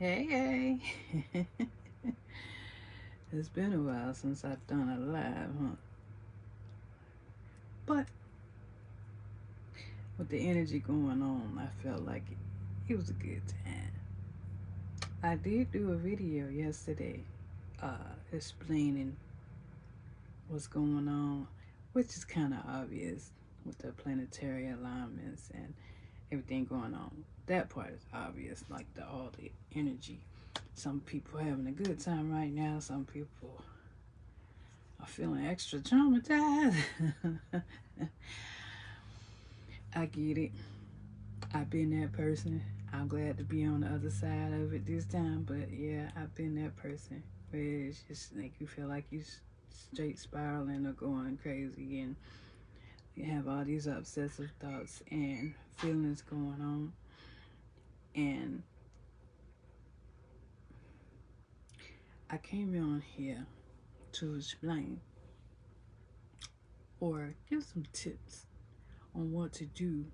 Hey, hey. It's been a while since I've done a live, huh? But with the energy going on, I felt like it was a good time. I did do a video yesterday explaining what's going on, which is kind of obvious with the planetary alignments and everything going on. That part is obvious, like all the energy. Some people having a good time right now, some people are feeling extra traumatized. I get it. I've been that person. I'm glad to be on the other side of it this time, but yeah, I've been that person where it's just like you feel like you straight spiraling or going crazy, and you have all these obsessive thoughts and feelings going on. And I came on here to explain or give some tips on what to do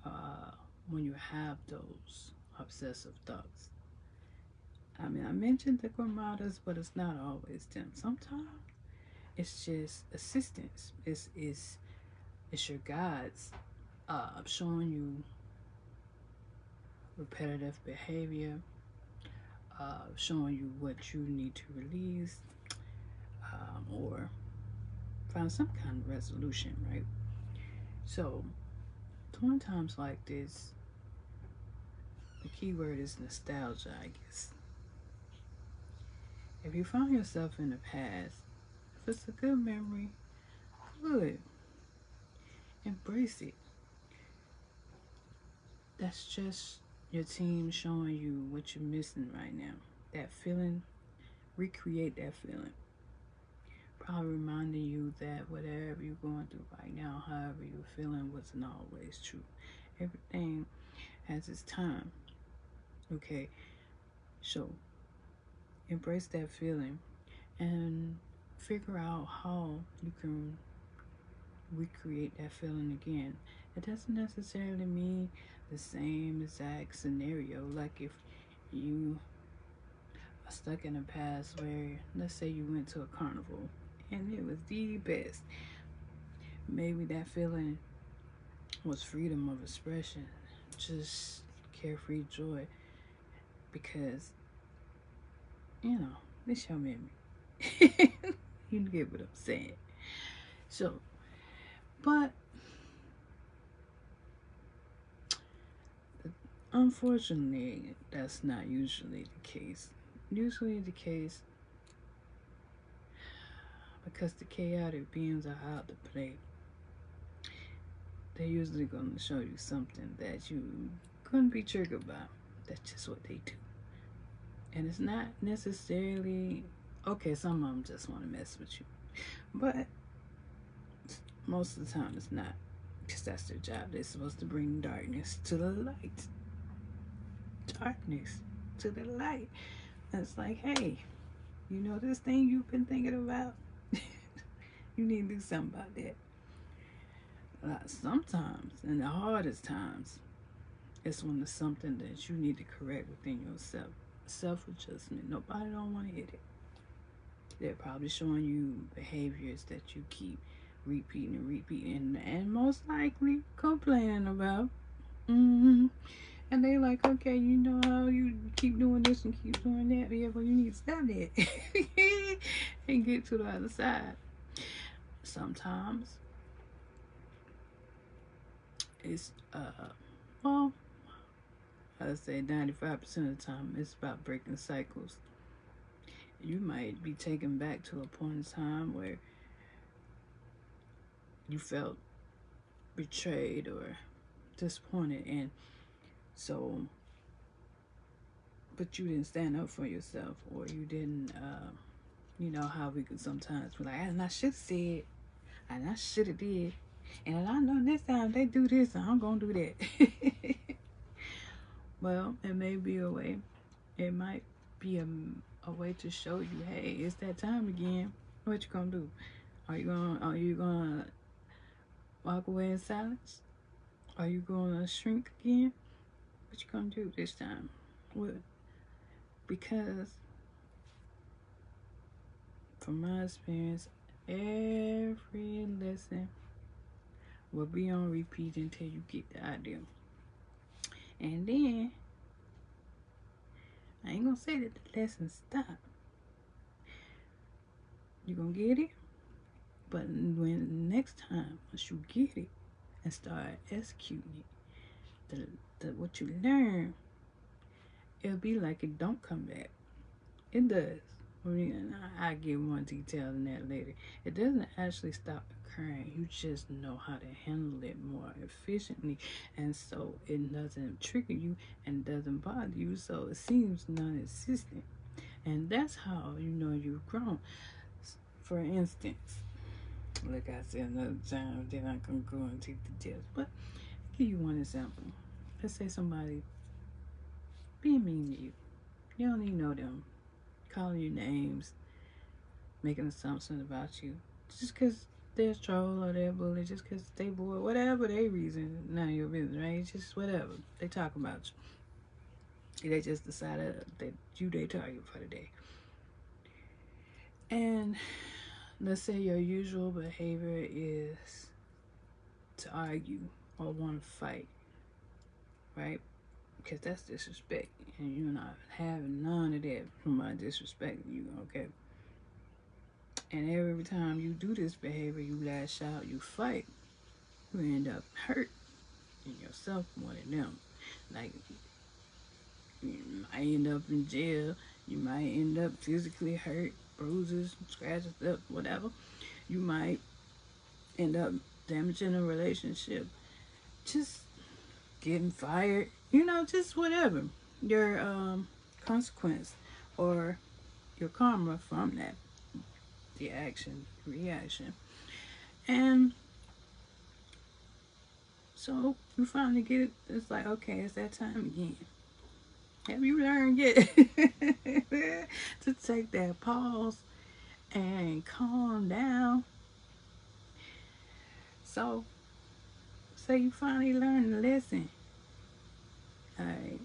uh, when you have those obsessive thoughts. I mean, I mentioned the grandmothers, but it's not always them. Sometimes it's just assistance. It's your guides showing you repetitive behavior, showing you what you need to release, or find some kind of resolution, right? So, during times like this, the key word is nostalgia, I guess. If you find yourself in the past, if it's a good memory, good. Embrace it. That's just your team showing you what you're missing right now. That feeling, recreate that feeling. Probably reminding you that whatever you're going through right now, however you're feeling, wasn't always true. Everything has its time. Okay, so embrace that feeling and figure out how you can recreate that feeling again. It doesn't necessarily mean the same exact scenario. Like if you are stuck in a past where, let's say, you went to a carnival and it was the best. Maybe that feeling was freedom of expression, just carefree joy, because this your memory. You get what I'm saying. So, but unfortunately, that's not usually the case. Usually, the case because the chaotic beings are out to play. They're usually going to show you something that you couldn't be triggered by. That's just what they do. And it's not necessarily okay. Some of them just want to mess with you, but most of the time it's not, because that's their job. They're supposed to bring darkness to the light. Darkness to the light. And it's like, hey, you know this thing you've been thinking about? You need to do something about that. Sometimes, in the hardest times, it's when it's something that you need to correct within yourself. Self-adjustment. Nobody don't want to hear it. They're probably showing you behaviors that you keep repeating and repeating, and most likely complaining about. Mm-hmm. And they like, okay, you know how you keep doing this and keep doing that. Yeah, well, you need to stop that and get to the other side. Sometimes it's well, I'd say 95% of the time it's about breaking cycles. You might be taken back to a point in time where you felt betrayed or disappointed, and so, but you didn't stand up for yourself, or you didn't you know how we could sometimes be like, and I should have said, and I should have did, and I know this time they do this, and I'm gonna do that. Well, it may be a way. It might be a way to show you, hey, it's that time again. What you gonna do? Are you gonna walk away in silence? Are you gonna shrink again? What you gonna do this time? What Because from my experience, every lesson will be on repeat until you get the idea. And then, I ain't gonna say that the lesson stop. You gonna get it, but when next time, once you get it and start executing it, what you learn, it'll be like it don't come back. It does. I give more detail than that later. It doesn't actually stop occurring. You just know how to handle it more efficiently, and so it doesn't trigger you and doesn't bother you, so it seems non-existent. And that's how you know you've grown. For instance, like I said another time, then I can go into details, but I'll give you one example. Let's say somebody being mean to you. You don't even know them, calling you names, making assumptions about you, just because they're a troll or they're a bully, just because they bored, whatever their reason, none of your business, right? It's just whatever. They talk about you. They just decided that you they target for the day. And let's say your usual behavior is to argue or want to fight, right? Because that's disrespect, and you're not having none of that from my disrespecting you, okay? And every time you do this behavior, you lash out, you fight, you end up hurt in yourself more than them. Like, you might end up in jail, you might end up physically hurt, bruises, scratches up, whatever. You might end up damaging a relationship, just getting fired, just whatever. Your consequence or your karma from that, the action, reaction. And so you finally get it. It's like, okay, it's that time again. Have you learned yet to take that pause and calm down? So, say you finally learned the lesson. Alright.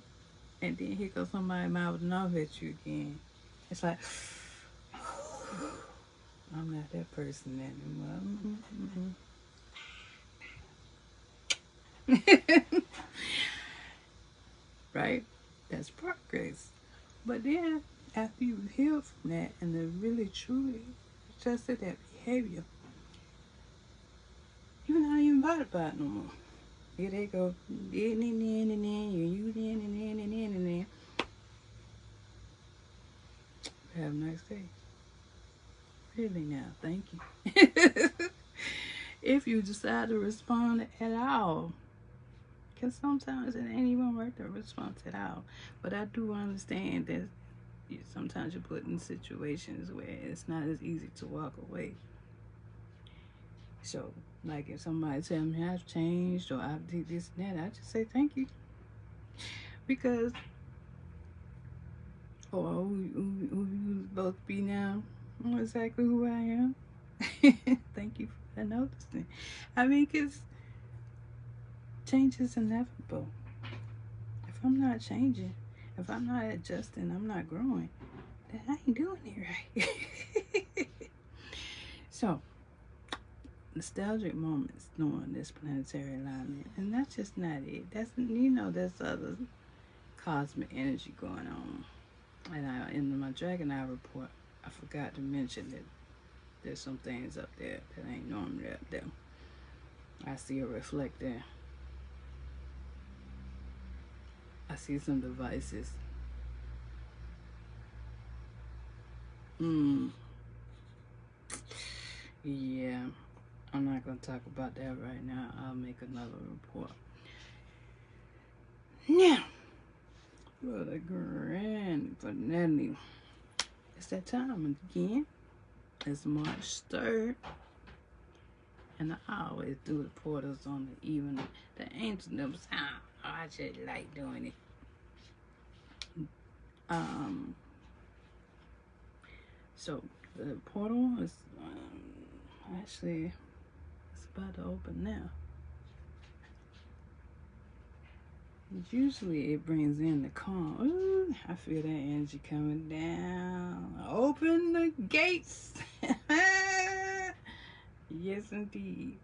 And then here goes somebody mouthing off at you again. It's like, I'm not that person anymore. Right? That's progress. But then, after you heal from that and then really truly adjusted that behavior, you're not even bothered by it no more. Here they go, then and then, you then and then. Have a nice day. Really now, thank you. If you decide to respond at all, because sometimes it ain't even worth the response at all. But I do understand that sometimes you're put in situations where it's not as easy to walk away. So, like if somebody tell me I've changed or I've did this and that, I just say thank you. Because, who you both be now, I know exactly who I am. Thank you for noticing. I mean, because change is inevitable. If I'm not changing, if I'm not adjusting, I'm not growing, then I ain't doing it right. So, nostalgic moments during this planetary alignment, and that's just not it. There's other cosmic energy going on. And in my Dragon Eye report, I forgot to mention that there's some things up there that ain't normally up there. I see a reflector. I see some devices. Yeah, I'm not gonna talk about that right now. I'll make another report. Now, for the grand finale, it's that time again. It's March 3rd. And I always do the portals on the evening. The angels themselves, I just like doing it. So the portal is actually, it's about to open now. Usually it brings in the calm. Ooh, I feel that energy coming down. Open the gates. Yes, indeed.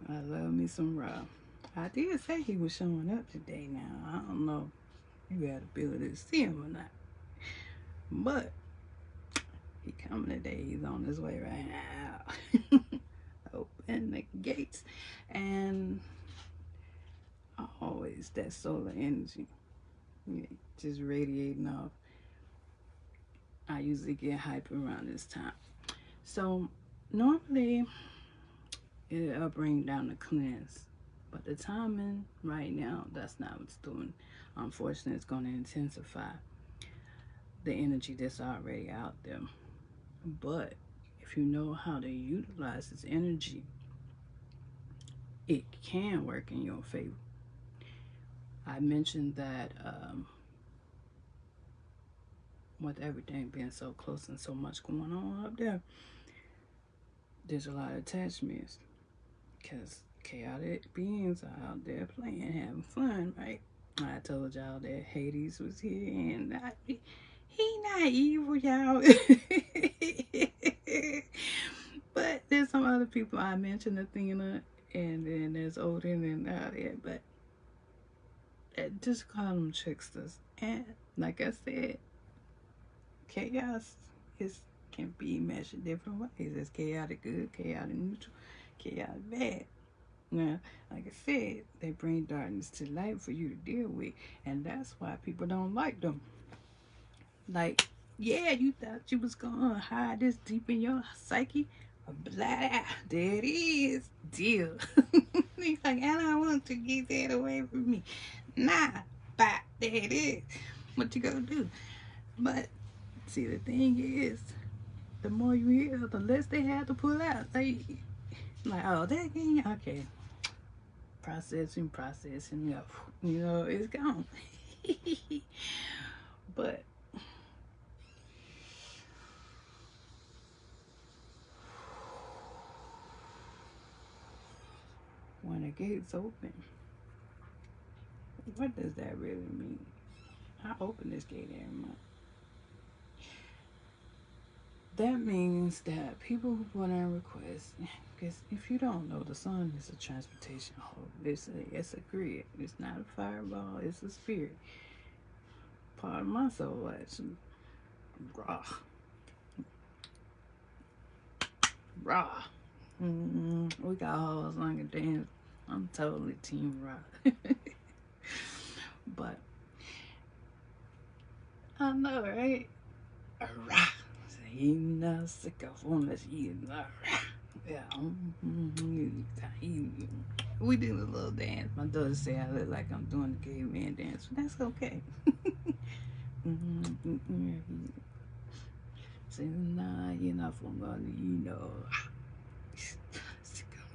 I love me some Rob. I did say he was showing up today now. I don't know if you had the ability to see him or not. But he coming today. He's on his way right now. Open the gates. And always that solar energy. Just radiating off. I usually get hype around this time. So normally it'll bring down the cleanse. But the timing right now, that's not what it's doing. Unfortunately, it's going to intensify the energy that's already out there. But if you know how to utilize this energy, it can work in your favor. I mentioned that with everything being so close and so much going on up there, there's a lot of attachments because chaotic beings are out there playing, having fun, right? I told y'all that Hades was here, and he not evil, y'all. But there's some other people I mentioned, Athena, and then there's Odin and all that, but just call them tricksters. And like I said, chaos can be measured different ways. There's chaotic good, chaotic neutral, chaotic bad. Now, like I said, they bring darkness to light for you to deal with, and that's why people don't like them. Like, yeah, you thought you was gonna hide this deep in your psyche? Blah, there it is. Deal. He's like, and I want to get that away from me. Nah, bah, there it is. What you gonna do? But see, the thing is, the more you hear, the less they have to pull out. Like oh, that again, okay. Processing, you know, it's gone. But when the gates open, what does that really mean? I open this gate every month. That means that people who put in requests, because if you don't know, the sun is a transportation hole. It's a grid. It's not a fireball. It's a spirit. Part of my soul, actually. Raw. Raw. We got hoes longer dance. I'm totally team raw. But I know, right? Rah. You know, sick of homeless eating. Yeah. We do a little dance. My daughter say I look like I'm doing the caveman dance, but that's okay. Say, nah, you're not from gonna, you know.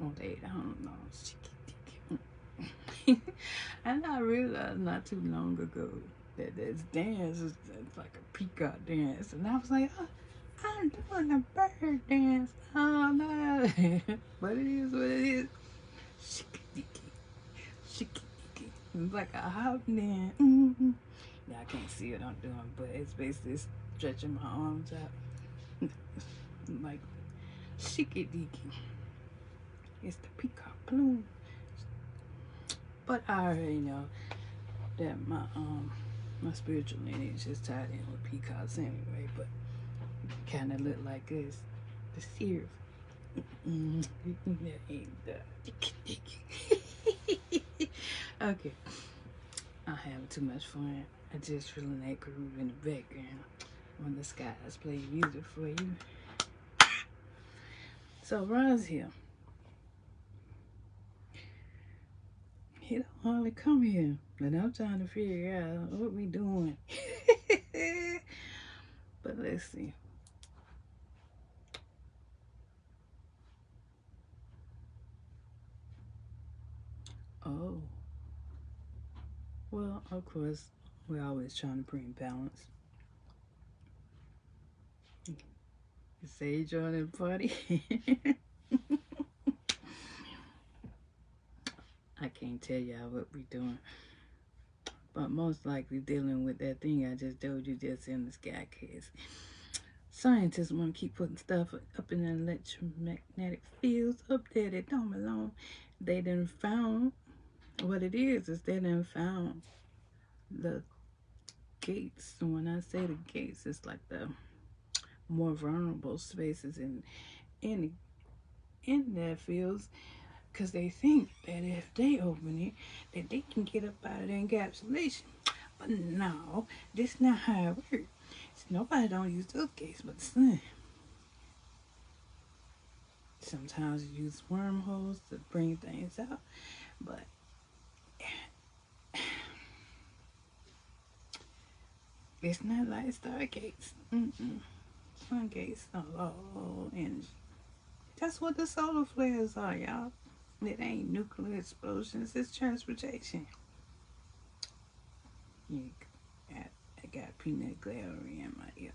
I don't know. And I realized not too long ago that this dance is like a peacock dance, and I was like, oh, I'm doing a bird dance. Oh no. But it is what it is. Shiki-diki. It's like a hop dance. Yeah, I can't see what I'm doing, but it's basically stretching my arms out. Like shiki-diki. It's the peacock plume. But I already know that my spiritual lineage is tied in with peacocks anyway, but kind of look like this. The syrup. Okay. I'm having too much fun. I just feeling that groove in the background when the skies play music for you. So Ron's here. He don't hardly come here, and I'm trying to figure out what we doing. But let's see. Oh. Well, of course, we're always trying to bring balance. You say you joining the party? I can't tell y'all what we doing, but most likely dealing with that thing I just told you just in the sky. Cause scientists want to keep putting stuff up in the electromagnetic fields up there that don't belong. They done found what it is they done found the gates. And when I say the gates, it's like the more vulnerable spaces in their fields, because they think that if they open it, that they can get up out of the encapsulation. But no, this not how it works. Nobody don't use those gates but the sun. Sometimes you use wormholes to bring things out, but it's not like stargates. Sun gates are low energy. That's what the solar flares are, y'all. It ain't nuclear explosions, it's transportation. You got, I got peanut gallery in my ear.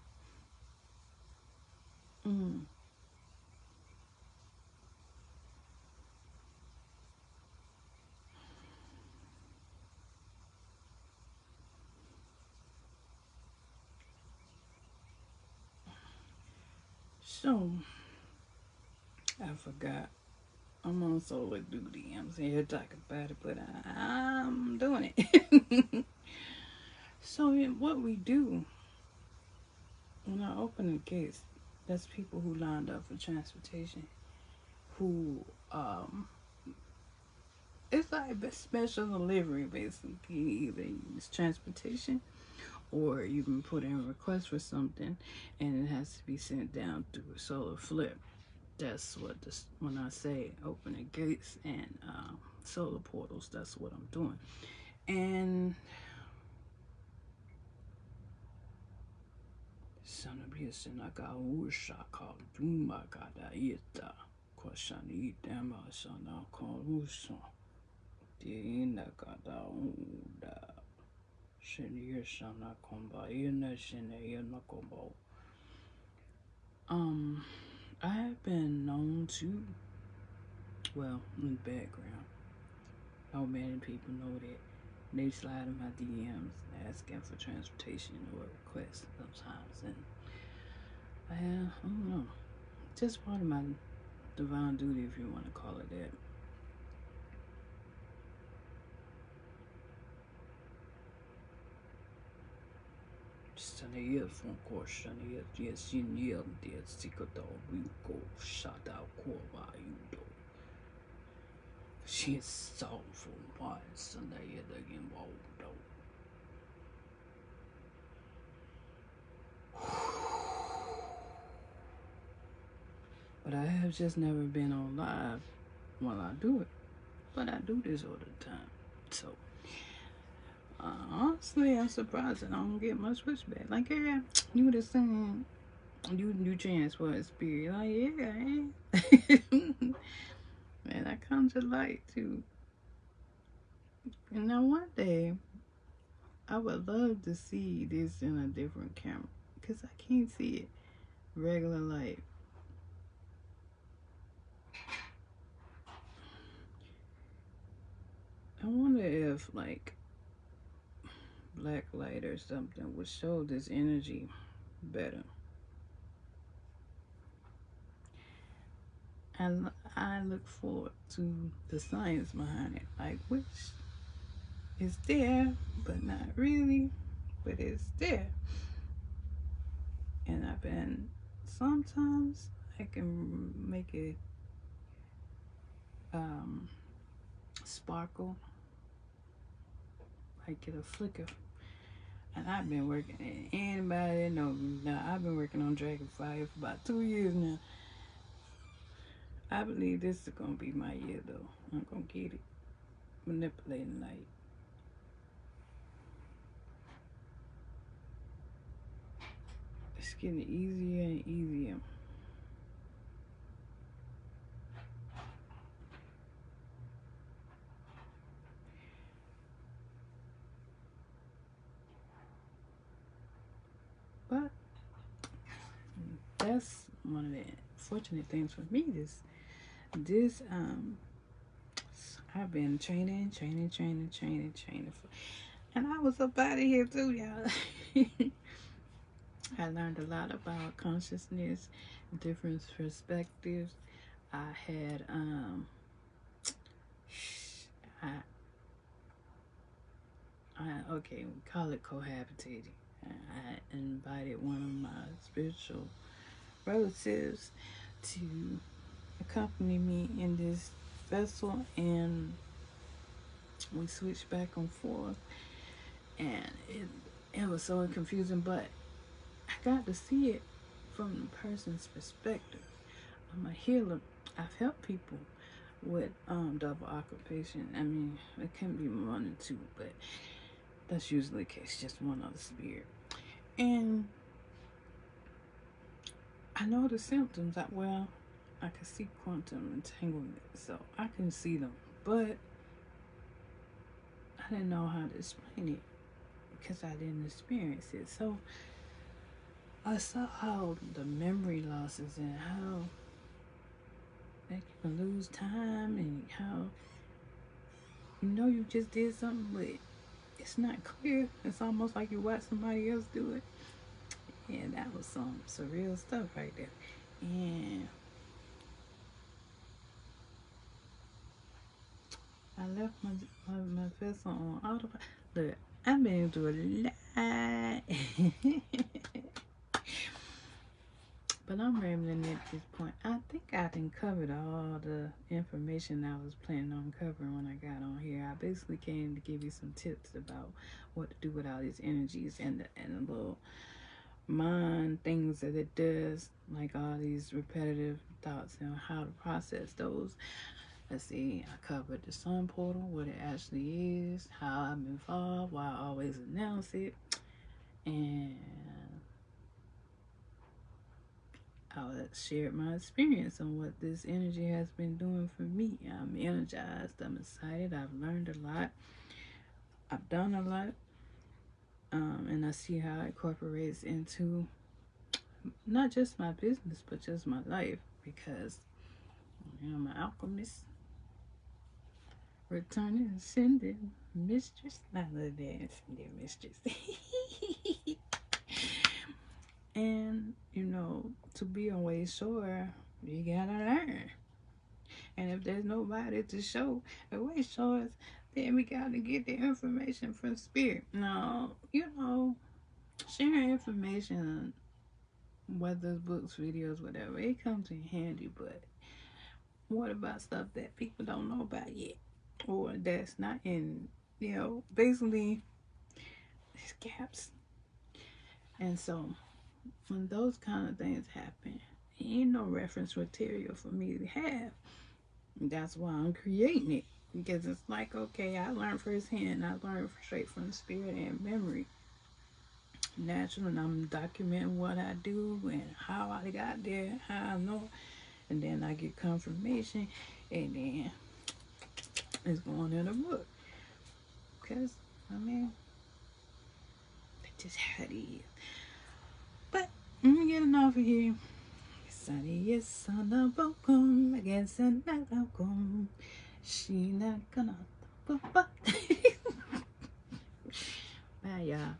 So, I forgot. I'm on solar duty. I'm sitting here talking about it, but I'm doing it. So, what we do when I open the gates, that's people who lined up for transportation, who it's like a special delivery basically. Either use transportation or you can put in a request for something and it has to be sent down through a solar flip. That's what this, when I say opening gates and solar portals, that's what I'm doing. And sana biasa nakausha kaluma kada ita kwashani dama sana kalusa dina kada uda sheniya sana komba ina sheniya nakombo. I have been known to, well, in the background, how many people know that they slide in my DMs asking for transportation or requests sometimes, and I don't know, just part of my divine duty, if you want to call it that. Sanaya from Koshania, yes, in Yale, dear Sikoto, we go shut out Korba, you do. She is soulful, why Sanaya again, though. But I have just never been on live while I do it. But I do this all the time. So, honestly, I'm surprised that I don't get much pushback. Like, yeah, you the same. You transport spirit. Like, yeah, man, I come to light too. And now one day, I would love to see this in a different camera. Because I can't see it regular light. I wonder if, like, black light or something would show this energy better. And I look forward to the science behind it, like, which is there, but not really, but it's there. And I've been, sometimes I can make it sparkle, like get a flicker. And I've been working, anybody that knows me now, I've been working on Dragonfire for about 2 years now. I believe this is gonna be my year though. I'm gonna get it. Manipulating light. It's getting easier and easier. But that's one of the fortunate things for me. This I've been training for, and I was up out of here too, y'all. I learned a lot about consciousness, different perspectives. I had I okay, we call it cohabitating. I invited one of my spiritual relatives to accompany me in this vessel, and we switched back and forth, and it was so confusing, but I got to see it from the person's perspective. I'm a healer. I've helped people with double occupation. I mean, it can be more than two, but that's usually the case, just one other spirit. And I know the symptoms. I can see quantum entanglement, so I can see them, but I didn't know how to explain it because I didn't experience it. So I saw how the memory losses and how they can lose time, and how you just did something, but it's not clear. It's almost like you watch somebody else do it. And that was some surreal stuff right there. And I left my vessel on autopilot. Look, I've been through a lot. But I'm rambling at this point. I think I done covered all the information I was planning on covering when I got on here. I basically came to give you some tips about what to do with all these energies and the little mind things that it does, like all these repetitive thoughts and how to process those. Let's see, I covered the sun portal, what it actually is, how I'm involved, why I always announce it, and I shared my experience on what this energy has been doing for me. I'm energized, I'm excited, I've learned a lot, I've done a lot, and I see how it incorporates into not just my business, but just my life, because I'm an alchemist, returning, ascending mistress. I love that, ascending mistress. And to be always sure, you gotta learn. And if there's nobody to show the way shores, then we gotta get the information from spirit. Now, sharing information, whether it's books, videos, whatever, it comes in handy, but what about stuff that people don't know about yet? Or that's not in, basically, there's gaps. And so, when those kind of things happen, ain't no reference material for me to have. That's why I'm creating it. Because it's like, okay, I learned firsthand. I learned straight from spirit and memory. Natural, and I'm documenting what I do and how I got there, how I know. And then I get confirmation, and then it's going in a book. Because, that's just how it is. But, I'm getting off of here. Sunny is son of a gun, against another gun. She not gonna. Bye, y'all.